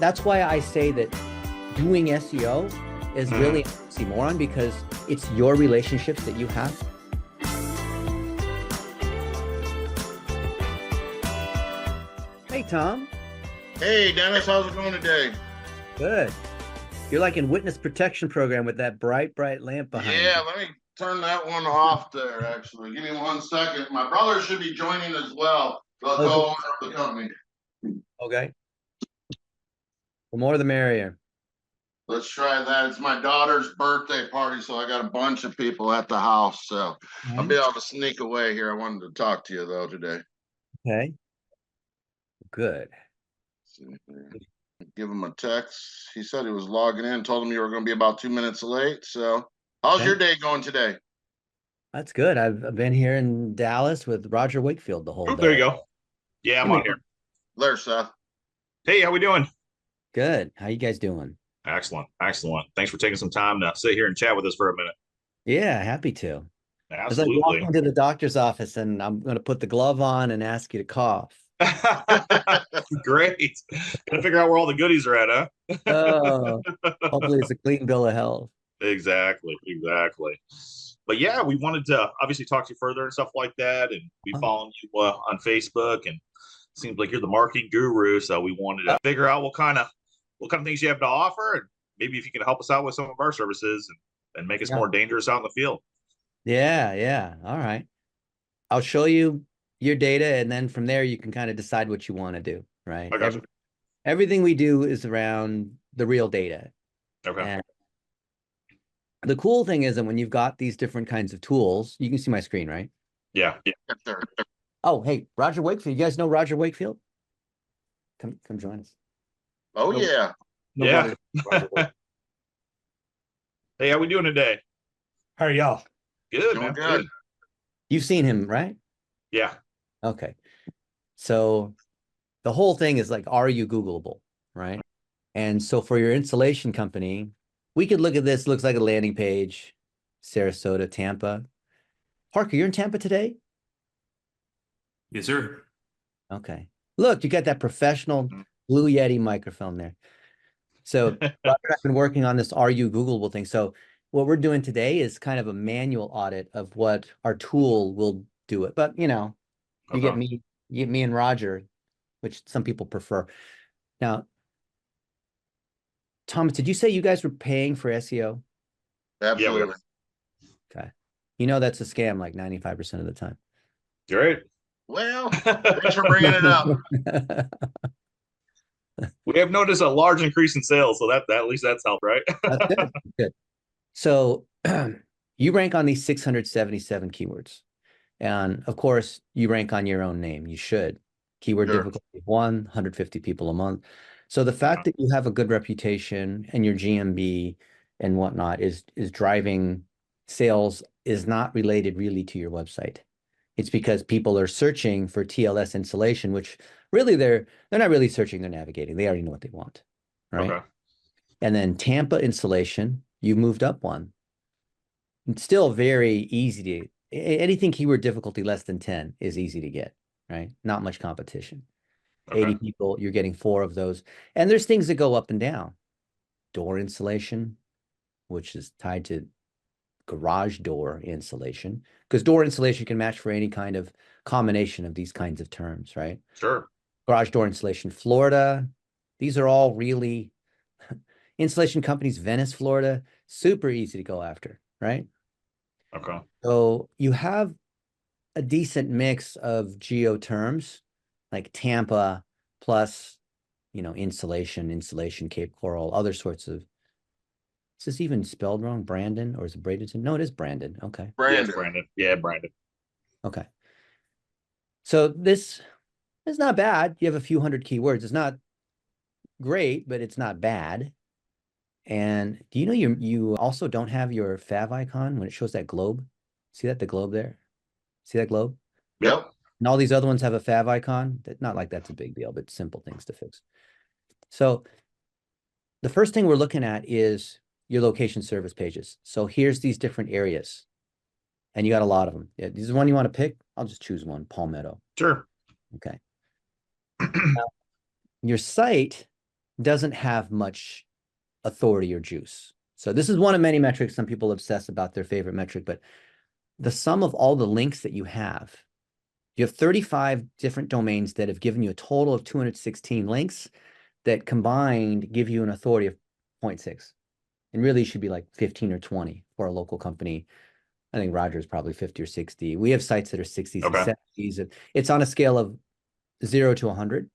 that's why I say that doing SEO is really an oxymoron, because it's your relationships that you have. Hey, Tom. Hey, Dennis, how's it going today? Good. You're like in witness protection program with that bright lamp behind Yeah, you. let me turn that one off there, actually. Give me 1 second. My brother should be joining as well, the Oh, good. co-owner of the company. Okay. The more the merrier. Let's try that. It's my daughter's birthday party, so I got a bunch of people at the house, so I'll be able to sneak away here. I wanted to talk to you, though, today. Okay. Good. Give him a text. He said he was logging in, told him you were going to be about 2 minutes late, so how's Okay. your day going today? That's good. I've been here in Dallas with Roger Wakefield the whole Oh, there you day. go. Yeah, I'm Hey, on here. There, Seth. Hey, how we doing? Good. How you guys doing? Excellent. Excellent. Thanks for taking some time to sit here and chat with us for a minute. Yeah, happy to. It's like Absolutely. walking to the doctor's office and I'm going to put the glove on and ask you to cough. Great. Gotta figure out where all the goodies are at, huh? Oh, hopefully it's a clean bill of health. Exactly. Exactly. But yeah, we wanted to obviously talk to you further and stuff like that. And we followed you on Facebook, and it seems like you're the marketing guru. So we wanted to figure out what kind of things you have to offer, and maybe if you can help us out with some of our services and make us more dangerous out in the field. Yeah. All right. I'll show you your data, and then from there you can kind of decide what you want to do, right? I got you. Everything we do is around the real data. Okay. And the cool thing is that when you've got these different kinds of tools, you can see my screen, right? Yeah. Oh, hey, Roger Wakefield. You guys know Roger Wakefield? Come join us. Oh, yeah. Yeah. Hey, how we doing today? How are y'all? Good, Doing man. good. You've seen him, right? Yeah. Okay. So the whole thing is like, are you Googleable, right? And so for your installation company, we could look at this. Looks like a landing page, Sarasota, Tampa. Parker, you're in Tampa today? Yes, sir. Okay. Look, you got that professional Blue Yeti microphone there. So I've been working on this Are You Googleable thing. So what we're doing today is kind of a manual audit of what our tool will do it. But you get me and Roger, which some people prefer. Now, Thomas, did you say you guys were paying for SEO? Absolutely. Okay. You know that's a scam like 95% of the time. You're right. Well, thanks for bringing it up. We have noticed a large increase in sales, so that at least that's helped, right? That's good. Good. So you rank on these 677 keywords. And of course, you rank on your own name. You should. Keyword difficulty 150 people a month. So the fact that you have a good reputation and your GMB and whatnot is driving sales is not related really to your website. It's because people are searching for TLS installation, which really they're not really searching, they're navigating. They already know what they want, right? Okay. And then Tampa installation, you moved up one. It's still very easy to anything keyword difficulty less than 10 is easy to get, right? Not much competition. Okay. 80 people, you're getting 4 of those. And there's things that go up and down. Door installation, which is tied to garage door installation, because door installation can match for any kind of combination of these kinds of terms, right? Sure. Garage door installation, Florida. These are all really installation companies, Venice, Florida, super easy to go after, right? Okay. So you have a decent mix of geo terms like Tampa plus, installation, Cape Coral, other sorts of. Is this even spelled wrong? Brandon, or is it Bradenton? No, it is Brandon. Okay. Brandon. Yeah, Brandon. Yeah, Brandon. Okay. So this is not bad. You have a few hundred keywords. It's not great, but it's not bad. And do you know you also don't have your fav icon when it shows that globe? See that, the globe there? See that globe? Yep. And all these other ones have a fav icon. Not like that's a big deal, but simple things to fix. So the first thing we're looking at is your location service pages. So here's these different areas. And you got a lot of them. Yeah, this is one you want to pick? I'll just choose one, Palmetto. Sure. Okay. Now, your site doesn't have much authority or juice. So this is one of many metrics. Some people obsess about their favorite metric, but the sum of all the links that you have 35 different domains that have given you a total of 216 links that combined give you an authority of 0.6. And really it should be like 15 or 20 for a local company. I think Roger's probably 50 or 60. We have sites that are 60s Okay. and 70s. It's on a scale of 0 to 100.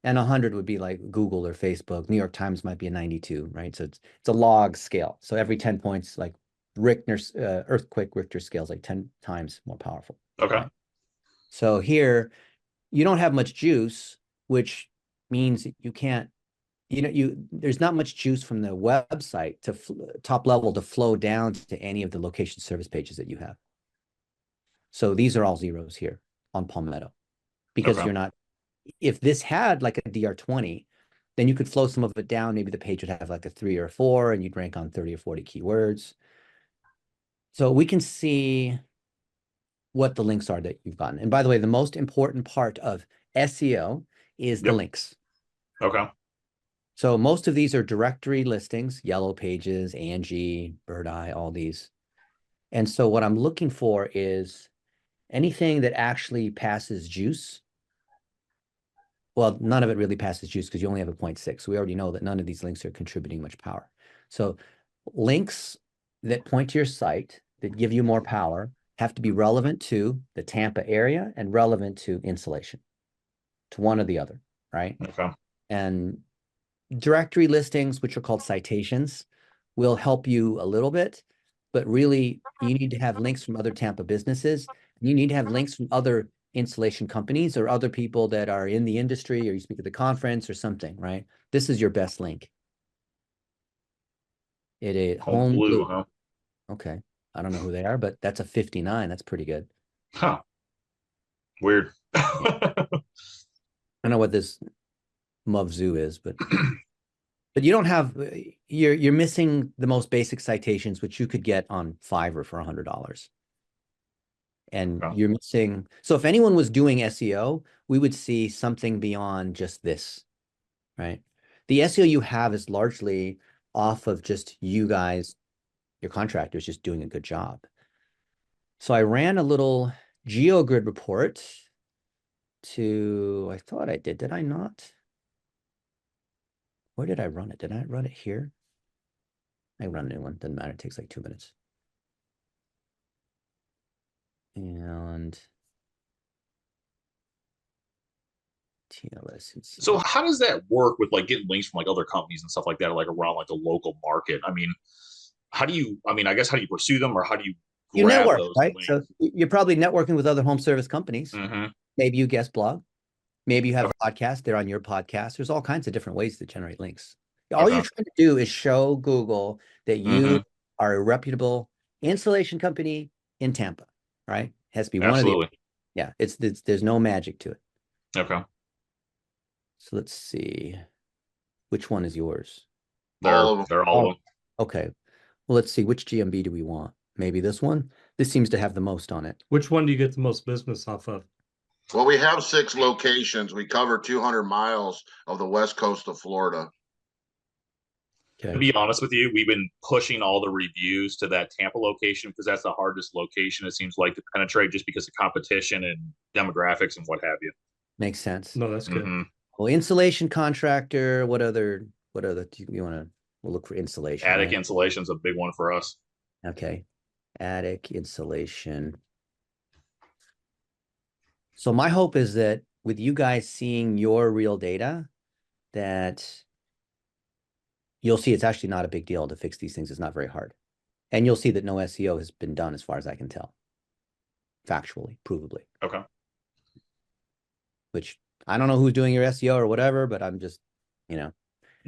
And 100 would be like Google or Facebook. New York Times might be a 92, right? So it's a log scale. So every 10 points, like earthquake Richter scale is like 10 times more powerful. Okay. Right? So here, you don't have much juice, which means you can't, there's not much juice from the website to top level to flow down to any of the location service pages that you have. So these are all zeros here on Palmetto because you're not, if this had like a DR20, then you could flow some of it down. Maybe the page would have like a 3 or 4 and you'd rank on 30 or 40 keywords. So we can see what the links are that you've gotten. And by the way, the most important part of SEO is the links. Okay. So most of these are directory listings, Yellow Pages, Angie, Bird Eye, all these. And so what I'm looking for is anything that actually passes juice. Well, none of it really passes juice because you only have a 0.6. So we already know that none of these links are contributing much power. So links that point to your site that give you more power have to be relevant to the Tampa area and relevant to insulation, to one or the other, right? Okay. And directory listings, which are called citations, will help you a little bit, but really you need to have links from other Tampa businesses. You need to have links from other insulation companies or other people that are in the industry, or you speak at the conference or something, right? This is your best link. It is Home Blue, huh? Okay. I don't know who they are, but that's a 59. That's pretty good. Huh. Weird. I don't know what this Mov Zoo is, but you don't have, you're missing the most basic citations, which you could get on Fiverr for $100. And you're missing. So if anyone was doing SEO, we would see something beyond just this, right? The SEO you have is largely off of just you guys, your contractors, just doing a good job. So I ran a little GeoGrid report I thought I did I not? Where did I run it? Did I run it here? I run a new one, doesn't matter, it takes like 2 minutes. And TLS. So how does that work with like getting links from like other companies and stuff like that, like around like the local market? I mean, I guess how do you pursue them, or how do you grab network, those right? links? So you're probably networking with other home service companies. Mm-hmm. Maybe you guest blog. Maybe you have a podcast. They're on your podcast. There's all kinds of different ways to generate links. All you're trying to do is show Google that you are a reputable insulation company in Tampa, right? It has to be one of the. Yeah, there's no magic to it. Okay. So let's see. Which one is yours? They're all of them. Okay. Well, let's see. Which GMB do we want? Maybe this one? This seems to have the most on it. Which one do you get the most business off of? Well, we have 6 locations. We cover 200 miles of the west coast of Florida. Okay. To be honest with you, we've been pushing all the reviews to that Tampa location because that's the hardest location, it seems like, to penetrate just because of competition and demographics and what have you. Makes sense. No, that's good. Well, insulation contractor, what other do you want to, we'll look for insulation. Attic insulation is a big one for us. Okay. Attic insulation. So my hope is that with you guys seeing your real data, that you'll see it's actually not a big deal to fix these things. It's not very hard. And you'll see that no SEO has been done as far as I can tell. Factually, provably. Okay. Which I don't know who's doing your SEO or whatever, but I'm just, No,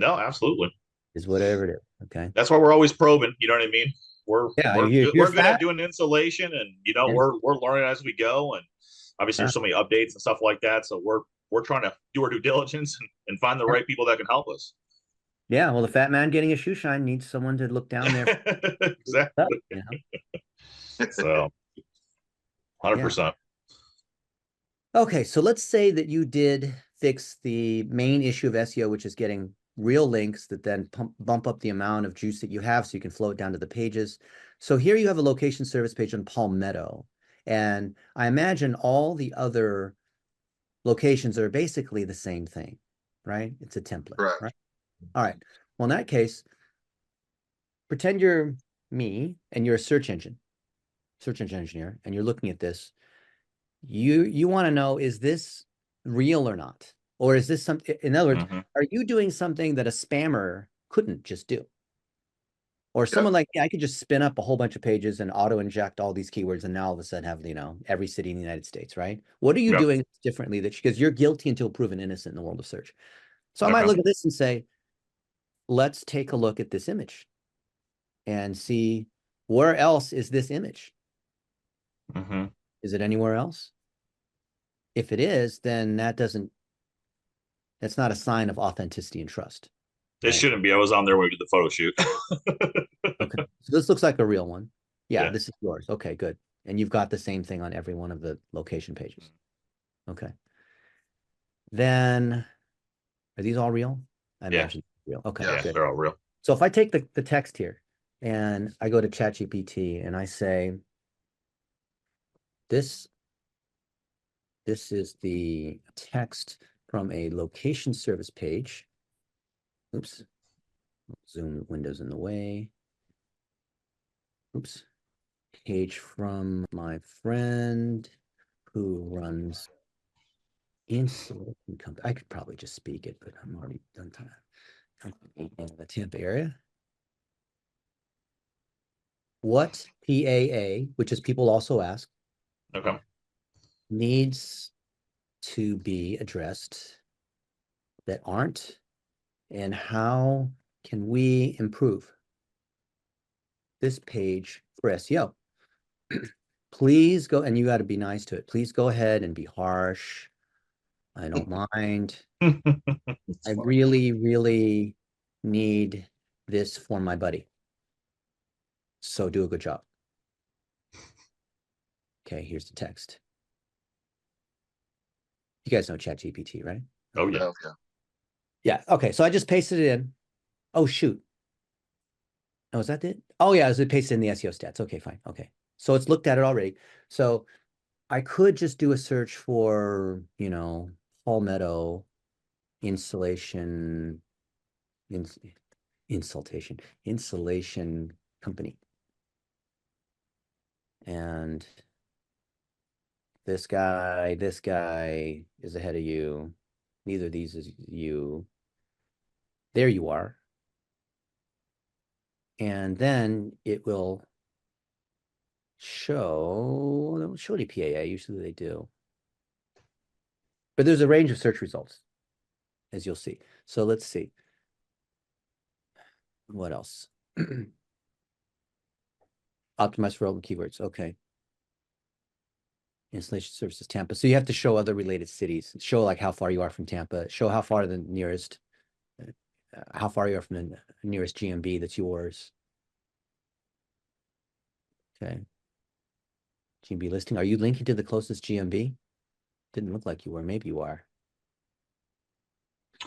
absolutely. Is whatever it is. Okay. That's why we're always probing. You know what I mean? We're good at doing insulation, and we're learning as we go. And obviously, there's so many updates and stuff like that. So we're trying to do our due diligence and find the right people that can help us. Yeah, well, the fat man getting a shoe shine needs someone to look down there. Exactly. So 100%. Okay, so let's say that you did fix the main issue of SEO, which is getting real links that then bump up the amount of juice that you have so you can flow it down to the pages. So here you have a location service page on Palmetto. And I imagine all the other locations are basically the same thing, right? It's a template, Correct. right? All right. Well, in that case, pretend you're me and you're a search engine engineer, and you're looking at this. You want to know, is this real or not? Or is this something, in other words, are you doing something that a spammer couldn't just do? Or someone like me, I could just spin up a whole bunch of pages and auto inject all these keywords, and now all of a sudden have, you know, every city in the United States, right? What are you Yep. doing differently that, because you're guilty until proven innocent in the world of search? So I might Okay. look at this and say, let's take a look at this image and see, where else is this image? Is it anywhere else? If it is, then that's not a sign of authenticity and trust. It shouldn't be. I was on there when we did the photo shoot. Okay. So this looks like a real one. Yeah, Yeah. this is yours. Okay, good. And you've got the same thing on every one of the location pages. Okay. Then, are these all real? I Yeah. imagine real. Okay, Yeah. Yeah, good. they're all real. So if I take the text here and I go to ChatGPT and I say, this is the text from a location service page. Oops. Zoom windows in the way. Oops. Page from my friend who runs insulation company. I could probably just speak it, but I'm already done time. In the Tampa area. What PAA, which is people also ask, Okay. needs to be addressed that aren't, and how can we improve this page for SEO? Please go, and you got to be nice to it. Please go ahead and be harsh. I don't mind. I really, really need this for my buddy. So do a good job. Okay, here's the text. You guys know ChatGPT, right? Oh yeah. Yeah. Yeah. Okay. So I just pasted it in. Oh, shoot. Oh, is that it? Oh, yeah. It pasted in the SEO stats. Okay, fine. Okay. So it's looked at it already. So I could just do a search for, you know, Palmetto insulation, insulation company. And this guy is ahead of you. Neither of these is you. There you are. And then it will show the PAA. Usually they do. But there's a range of search results, as you'll see. So let's see. What else? Optimize for open keywords. Okay. Installation services, Tampa. So you have to show other related cities. Show like how far you are from Tampa. Show how far the nearest, how far you are from the nearest GMB that's yours. Okay. GMB listing. Are you linking to the closest GMB? Didn't look like you were. Maybe you are.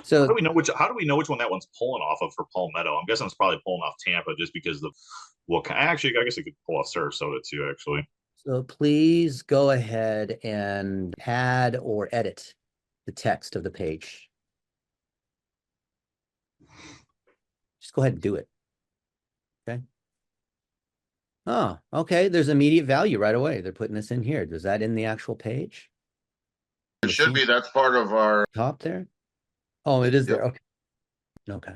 So how do we know which one that one's pulling off of for Palmetto? I'm guessing it's probably pulling off Tampa just because actually I guess it could pull off Sarasota too, actually. So please go ahead and add or edit the text of the page. Just go ahead and do it. Okay. Oh, okay. There's immediate value right away. They're putting this in here. Is that in the actual page? It should be. That's part of our Top there? Oh, it is Yep. there. Okay. Okay.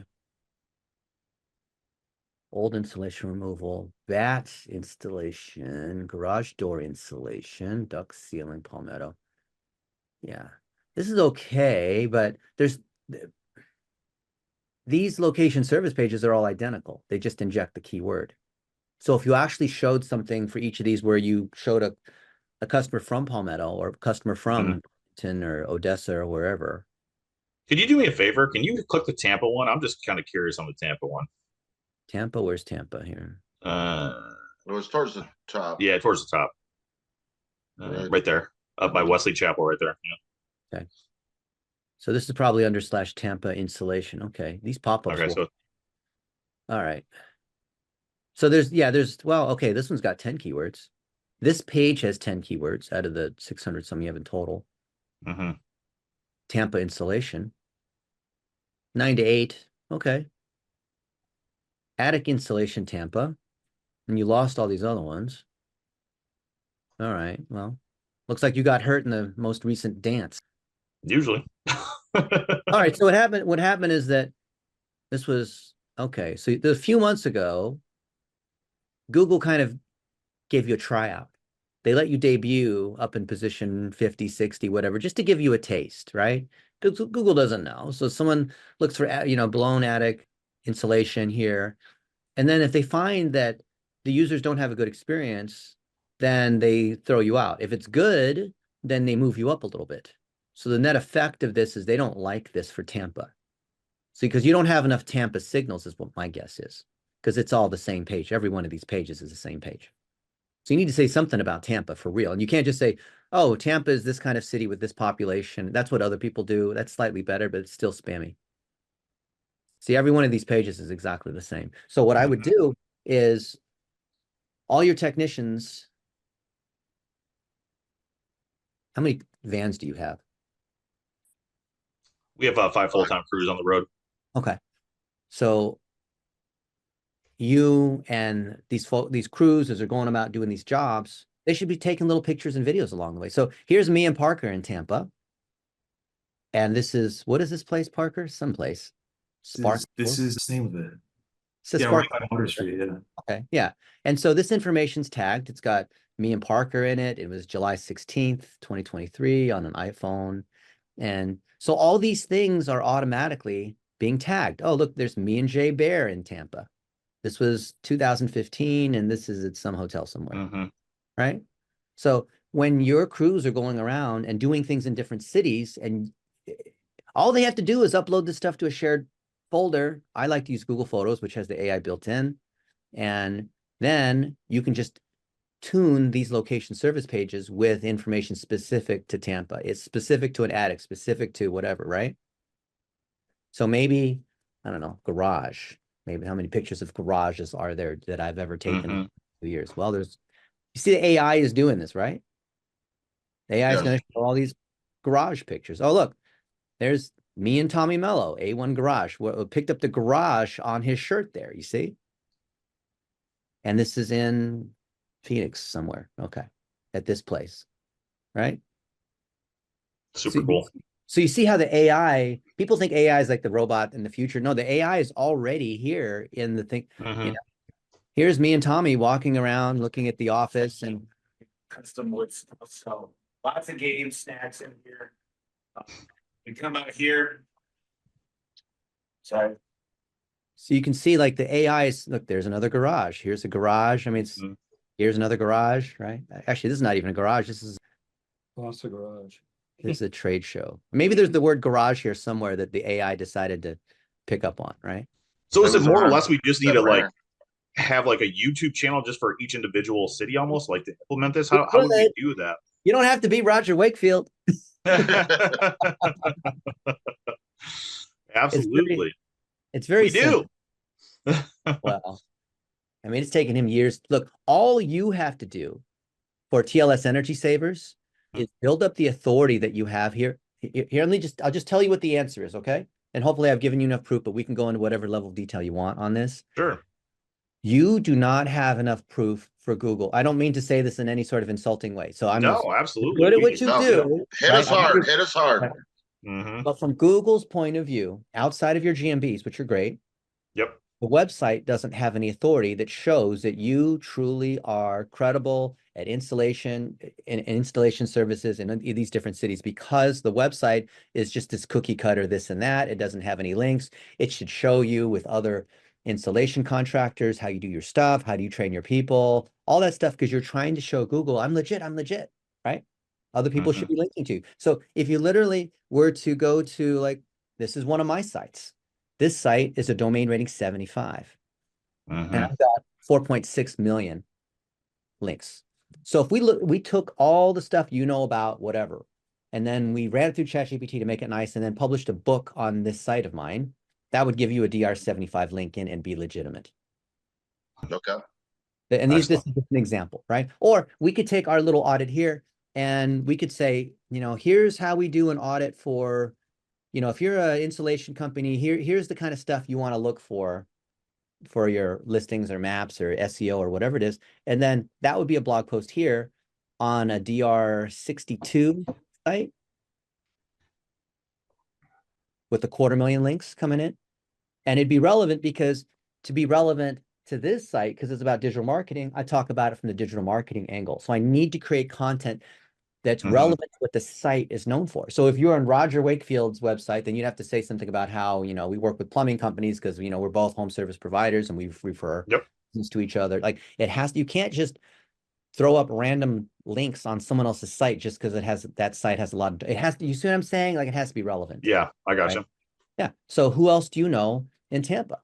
Old installation removal, bat installation, garage door installation, duct ceiling, Palmetto. Yeah, this is okay, but these location service pages are all identical. They just inject the keyword. So if you actually showed something for each of these where you showed a customer from Palmetto or a customer from Burlington or Odessa or wherever. Could you do me a favor? Can you click the Tampa one? I'm just kind of curious on the Tampa one. Tampa, where's Tampa here? It was towards the top. Yeah, towards the top. Right there. Up by Mhm. Wesley Chapel right there. Yeah. Okay. So this is probably under /Tampa installation. Okay, these pop-ups Okay, will. so All right. So well, okay, this one's got 10 keywords. This page has 10 keywords out of the 600 some you have in total. mhm. Tampa installation. 9 to 8. Okay. Attic installation Tampa. And you lost all these other ones. All right. Well, looks like you got hurt in the most recent dance. Usually. All right. So what happened is that this was okay. So a few months ago, Google kind of gave you a tryout. They let you debut up in position 50, 60, whatever, just to give you a taste, right? Because Google doesn't know. So someone looks for, blown attic insulation here. And then if they find that the users don't have a good experience, then they throw you out. If it's good, then they move you up a little bit. So the net effect of this is they don't like this for Tampa. See, because you don't have enough Tampa signals is what my guess is, because it's all the same page. Every one of these pages is the same page. So you need to say something about Tampa for real. And you can't just say, oh, Tampa is this kind of city with this population. That's what other people do. That's slightly better, but it's still spammy. See, every one of these pages is exactly the same. So what I would do is all your technicians, how many vans do you have? We have 5 full-time crews on the road. Okay. So you and these crews, as they're going about doing these jobs, they should be taking little pictures and videos along the way. So here's me and Parker in Tampa. And this is, what is this place, Parker? Someplace. Spark. This is the name of it. So Yeah, Spark. right by Water Street, yeah. Okay. Yeah. And so this information's tagged. It's got me and Parker in it. It was July 16th, 2023 on an iPhone. And so all these things are automatically being tagged. Oh, look, there's me and Jay Bear in Tampa. This was 2015, and this is at some hotel somewhere, Mm-hmm. right? So when your crews are going around and doing things in different cities, and all they have to do is upload this stuff to a shared folder. I like to use Google Photos, which has the AI built in. And then you can just tune these location service pages with information specific to Tampa. It's specific to an attic, specific to whatever, right? So maybe, I don't know, garage. Maybe how many pictures of garages are there that I've ever taken in 2 years? Well, you see the AI is doing this, right? The AI is going to show all these garage pictures. Oh, look, there's me and Tommy Mello, A1 Garage. Picked up the garage on his shirt there, you see? And this is in Phoenix somewhere. Okay. At this place, right? Super cool. So you see how the AI, people think AI is like the robot in the future. No, the AI is already here in the thing. Mm-hmm. Here's me and Tommy walking around looking at the office and Custom wood stuff. So lots of games, snacks in here. We come out here. Sorry. so you can see like the AI is, look, there's another garage. Here's a garage. I mean, here's another garage, right? Actually, this is not even a garage. This is Lost a garage. This is a trade show. Maybe there's the word garage here somewhere that the AI decided to pick up on, right? So is it more or less we just need to like have like a YouTube channel just for each individual city almost like to implement this? How would we do that? You don't have to be Roger Wakefield. Absolutely. It's very we simple. do. Well, I mean, it's taken him years. Look, all you have to do for TLS Energy Savers is build up the authority that you have here. Here, I'll just tell you what the answer is, okay? And hopefully I've given you enough proof, but we can go into whatever level of detail you want on this. Sure. You do not have enough proof for Google. I don't mean to say this in any sort of insulting way. So I'm absolutely good at what you do. Hit us hard. Hit us hard. But from Google's point of view, outside of your GMBs, which are great, yep, the website doesn't have any authority that shows that you truly are credible at installation and installation services in these different cities, because the website is just this cookie cutter, this and that. It doesn't have any links. It should show you with other installation contractors how you do your stuff, how do you train your people, all that stuff, because you're trying to show Google, I'm legit, right? Other people should be linking to. So if you literally were to go to, like, this is one of my sites. This site is a domain rating 75. And I've got 4.6 million links. So if we took all the stuff you know about whatever, and then we ran it through ChatGPT to make it nice, and then published a book on this site of mine, that would give you a DR75 link in and be legitimate. Okay. And this Excellent. is just an example, right? Or we could take our little audit here and we could say, here's how we do an audit for, if you're an insulation company, here's the kind of stuff you want to look for your listings or maps or SEO or whatever it is. And then that would be a blog post here on a DR62 site with 250,000 links coming in. And it'd be relevant because to be relevant to this site, because it's about digital marketing, I talk about it from the digital marketing angle. So I need to create content that's relevant to what the site is known for. So if you're on Roger Wakefield's website, then you'd have to say something about how, we work with plumbing companies because, we're both home service providers and we refer things to each other. Like you can't just throw up random links on someone else's site just because that site has a lot of, you see what I'm saying? Like it has to be relevant. Yeah, I got right? you. Yeah. So who else do you know in Tampa?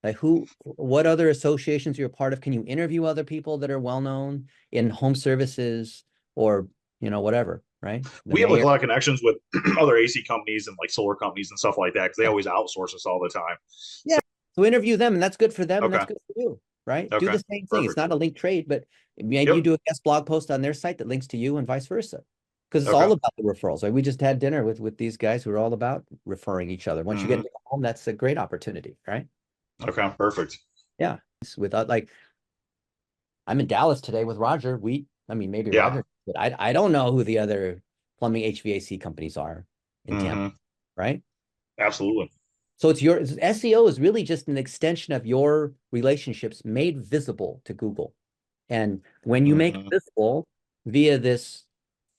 Like what other associations you're a part of? Can you interview other people that are well-known in home services or, whatever, right? The We have like mayor. a lot of connections with other AC companies and like solar companies and stuff like that because they always outsource us all the time. Yeah. So interview them, and that's good for them and that's Okay. good for you, right? Do Okay. the same thing. It's Perfect. not a link trade, but maybe you Yep. do a guest blog post on their site that links to you and vice versa. Because it's Okay. all about the referrals. Like we just had dinner with these guys who are all about referring each other. Once you get into home, that's a great opportunity, right? Okay. Perfect. Yeah. With like, I'm in Dallas today with Roger. Maybe Yeah. Roger, but I don't know who the other plumbing HVAC companies are in Tampa, right? Absolutely. So SEO is really just an extension of your relationships made visible to Google. And when you make it visible via this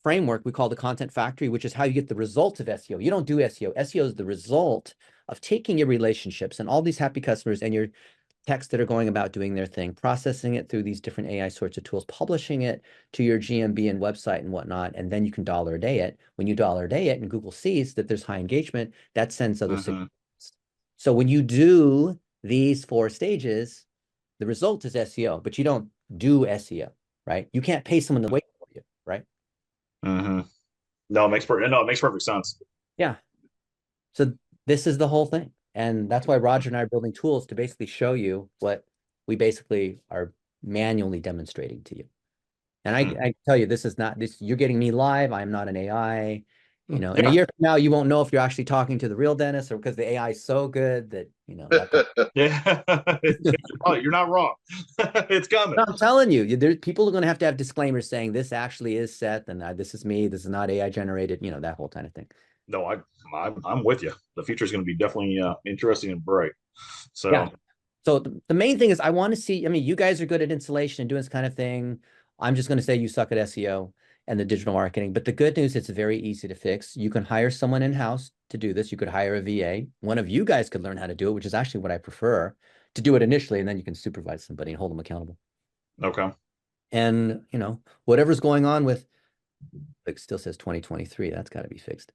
framework we call the content factory, which is how you get the results of SEO. You don't do SEO. SEO is the result of taking your relationships and all these happy customers and your texts that are going about doing their thing, processing it through these different AI sorts of tools, publishing it to your GMB and website and whatnot, and then you can dollar a day it. When you dollar a day it and Google sees that there's high engagement, that sends other signals. So when you do these 4 stages, the result is SEO, but you don't do SEO, right? You can't pay someone to wait for you, right? No, it makes perfect sense. Yeah. So this is the whole thing. And that's why Roger and I are building tools to basically show you what we basically are manually demonstrating to you. And I tell you, this is not this, you're getting me live. I'm not an AI. In a year from now, you won't know if you're actually talking to the real dentist or because the AI is so good that, Yeah. You're not wrong. It's coming. No, I'm telling you, people are going to have disclaimers saying this actually is Seth and this is me. This is not AI generated, that whole kind of thing. No, I'm with you. The future is going to be definitely interesting and bright. So yeah. So the main thing is I want to see, you guys are good at installation and doing this kind of thing. I'm just going to say you suck at SEO and the digital marketing. But the good news, it's very easy to fix. You can hire someone in-house to do this. You could hire a VA. One of you guys could learn how to do it, which is actually what I prefer, to do it initially, and then you can supervise somebody and hold them accountable. Okay. And, whatever's going on with, it still says 2023, that's got to be fixed.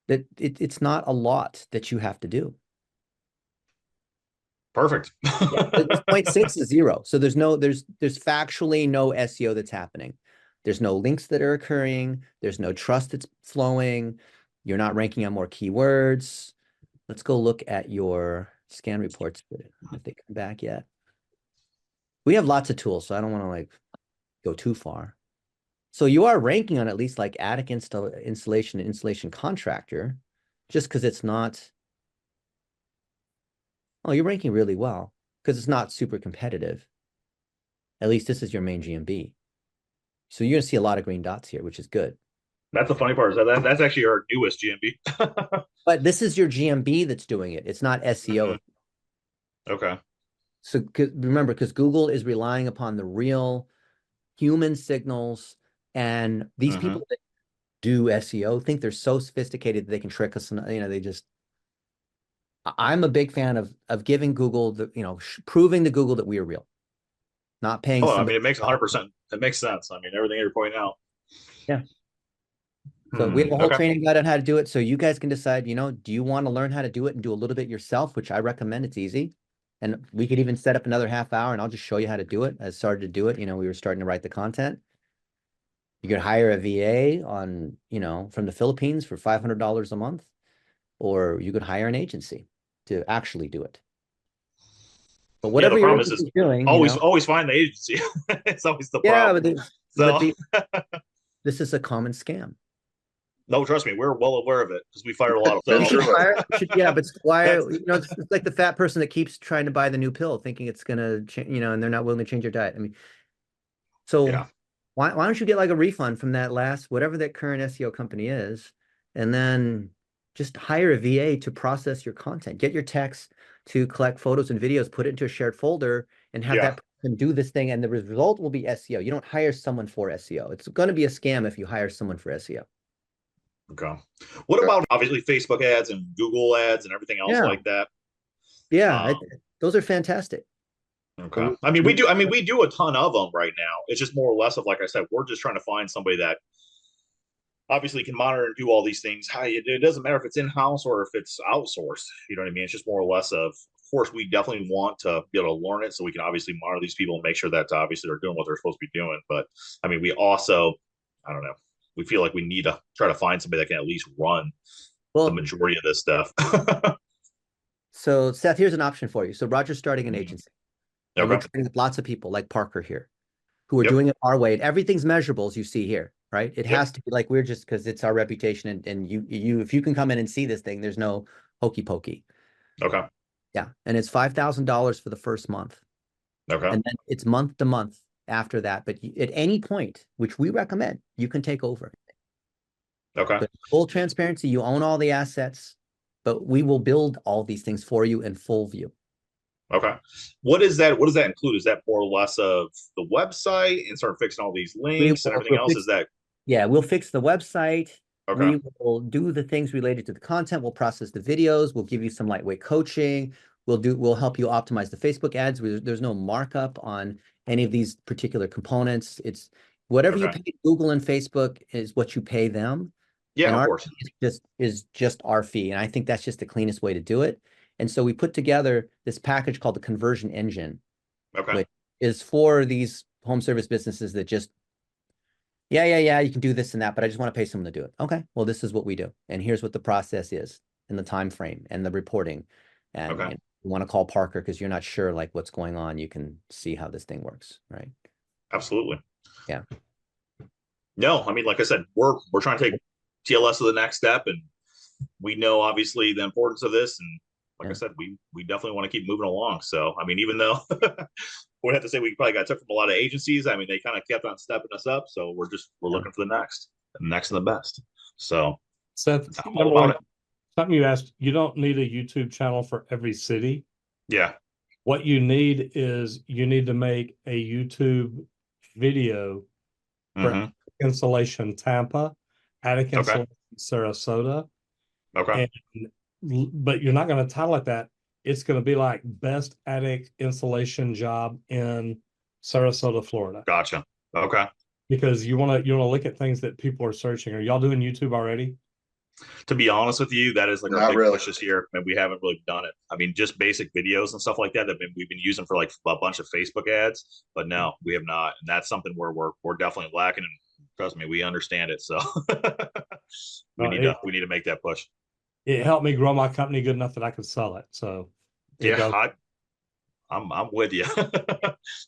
That it's not a lot that you have to do. Perfect. Yeah, 0.6 is 0. So there's factually no SEO that's happening. There's no links that are occurring. There's no trust that's flowing. You're not ranking on more keywords. Let's go look at your scan reports if they come back yet. We have lots of tools, so I don't want to go too far. So you are ranking on at least like attic installation and installation contractor, just because it's not. Oh, you're ranking really well because it's not super competitive. At least this is your main GMB. So you're going to see a lot of green dots here, which is good. That's the funny part. That's actually our newest GMB. But this is your GMB that's doing it. It's not SEO. Okay. So remember, because Google is relying upon the real human signals, and these people that do SEO think they're so sophisticated that they can trick us. And they just. I'm a big fan of giving Google proving to Google that we are real, not paying. Oh, it makes 100%. It makes sense. Everything you're pointing out. Yeah. So we have a whole training guide on how to do it. So you guys can decide, do you want to learn how to do it and do a little bit yourself, which I recommend. It's easy. And we could even set up another half hour and I'll just show you how to do it. I started to do it. We were starting to write the content. You could hire a VA on, from the Philippines for $500 a month, or you could hire an agency to actually do it. But Yeah, the whatever your problem is agency is doing, always find the agency. It's always the yeah, problem. but So this is a common scam. no, trust me, we're well aware of it because we fired a lot of Been You so should through it. fire, yeah, but why, That's- it's like the fat person that keeps trying to buy the new pill, thinking it's gonna change, and they're not willing to change their diet. I mean, so yeah. why don't you get like a refund from that last, whatever that current SEO company is, and then just hire a VA to process your content, get your text to collect photos and videos, put it into a shared folder, and have Yeah. that person do this thing, and the result will be SEO. You don't hire someone for SEO. It's going to be a scam if you hire someone for SEO. Okay. What about obviously Facebook ads and Google ads and everything else Yeah. like that? Yeah, those are fantastic. Okay. I mean, we do a ton of them right now. It's just more or less of, like I said, we're just trying to find somebody that obviously can monitor and do all these things. It doesn't matter if it's in-house or if it's outsourced. You know what I mean? It's just more or less of course, we definitely want to be able to learn it so we can obviously monitor these people and make sure that obviously they're doing what they're supposed to be doing. But I mean, we also, I don't know, we feel like we need to try to find somebody that can at least run the majority of this stuff. So Seth, here's an option for you. So Roger's starting an agency. And we're training with lots of people like Parker here who are doing it our way. And everything's measurable, as you see here, right? It has to be like we're just because it's our reputation. And you if you can come in and see this thing, there's no hokey pokey. Okay. Yeah. And it's $5,000 for the first month. Okay. And then it's month to month after that. But at any point, which we recommend, you can take over. Okay. But full transparency, you own all the assets, but we will build all these things for you in full view. Okay. What does that include? Is that more or less of the website and start fixing all these links and everything else? Is that Yeah, we'll fix the website. okay? We will do the things related to the content. We'll process the videos. We'll give you some lightweight coaching. We'll help you optimize the Facebook ads. There's no markup on any of these particular components. It's whatever you pay Google and Facebook is what you pay them. Yeah, and of our course. is just our fee. And I think that's just the cleanest way to do it. And so we put together this package called the conversion engine, which is for these home service businesses that just, yeah, you can do this and that, but I just want to pay someone to do it. Okay, well, this is what we do. And here's what the process is and the time frame and the reporting. And you want to call Parker because you're not sure like what's going on. You can see how this thing works, right? Absolutely. Yeah. No, I mean, like I said, we're trying to take TLS to the next step, and we know obviously the importance of this. And like I said, we definitely want to keep moving along. So, I mean, even though we have to say we probably got took from a lot of agencies, I mean, they kind of kept on stepping us up. So we're looking for the next and the best. So, Seth, something you asked, you don't need a YouTube channel for every city. Yeah. What you need is you need to make a YouTube video for Insulation Tampa, Attic Insulation Sarasota. Okay. But you're not going to title it that. It's going to be like best attic insulation job in Sarasota, Florida. Gotcha. Okay. Because you want to look at things that people are searching. Are y'all doing YouTube already? To be honest with you, that is like our big really push this year, and we haven't really done it. I mean, just basic videos and stuff like that we've been using for like a bunch of Facebook ads, but no, we have not, and that's something where we're definitely lacking. And trust me, we understand it, so we need to make that push. It helped me grow my company good enough that I could sell it. So I'm with you.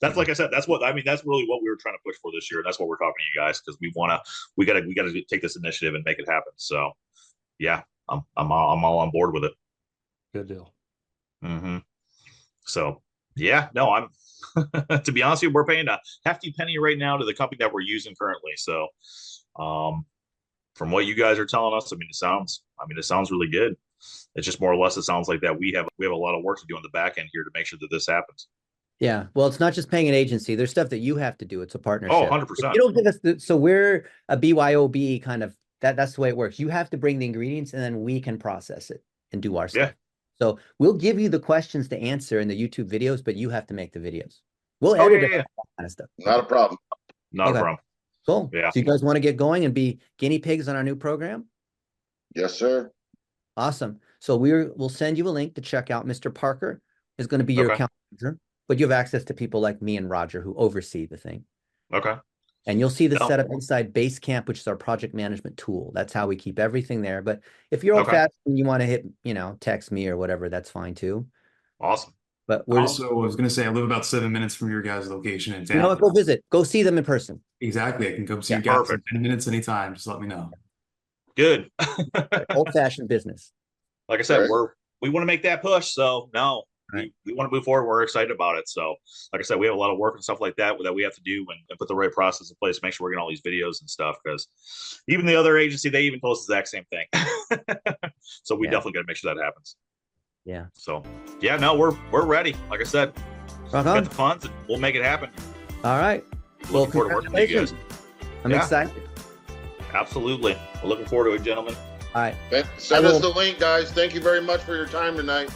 That's like I said, that's really what we were trying to push for this year. That's what we're talking to you guys because we gotta take this initiative and make it happen. So yeah, I'm all on board with it. Good deal. So yeah, no, I'm to be honest with you, we're paying a hefty penny right now to the company that we're using currently. So from what you guys are telling us, it sounds really good. It's just more or less, it sounds like that we have a lot of work to do on the back end here to make sure that this happens. Yeah. Well, it's not just paying an agency. There's stuff that you have to do. It's a partnership. Oh, 100%. You don't give us so we're a BYOB kind of that's the way it works. You have to bring the ingredients and then we can process it and do our stuff. Yeah. So we'll give you the questions to answer in the YouTube videos, but you have to make the videos. We'll edit it, that kind of stuff. Not a problem. Not a problem. Cool. Yeah. So you guys want to get going and be guinea pigs on our new program? Yes, sir. Awesome. So we'll send you a link to check out. Mr. Parker is going to be your account manager, but you have access to people like me and Roger who oversee the thing. Okay. And you'll see the No. setup inside Basecamp, which is our project management tool. That's how we keep everything there. But if you're old Okay. fashioned and you want to hit, text me or whatever, that's fine too. Awesome. But we're Also, I was gonna say I live about 7 minutes from your guys' location in you know what, town. go visit, go see them in person. Exactly. I can come see Yeah. you guys in Perfect. 10 minutes anytime. Just let me know. Good. Old fashioned business. Like I said, Right. we want to make that push. So no, Right. we want to move forward. We're excited about it. So like I said, we have a lot of work and stuff like that we have to do and put the right process in place, make sure we're getting all these videos and stuff. Because even the other agency, they even told us the exact same thing. So we Yeah. definitely got to make sure that happens. Yeah. So yeah, no, we're ready. Like I said, Rock we on. got the funds and we'll make it happen. All right. Well, Looking forward to working with you guys. congratulations. I'm Yeah. excited. Absolutely. We're looking forward to it, gentlemen. All right. Send I us will- the link, guys. Thank you very much for your time tonight.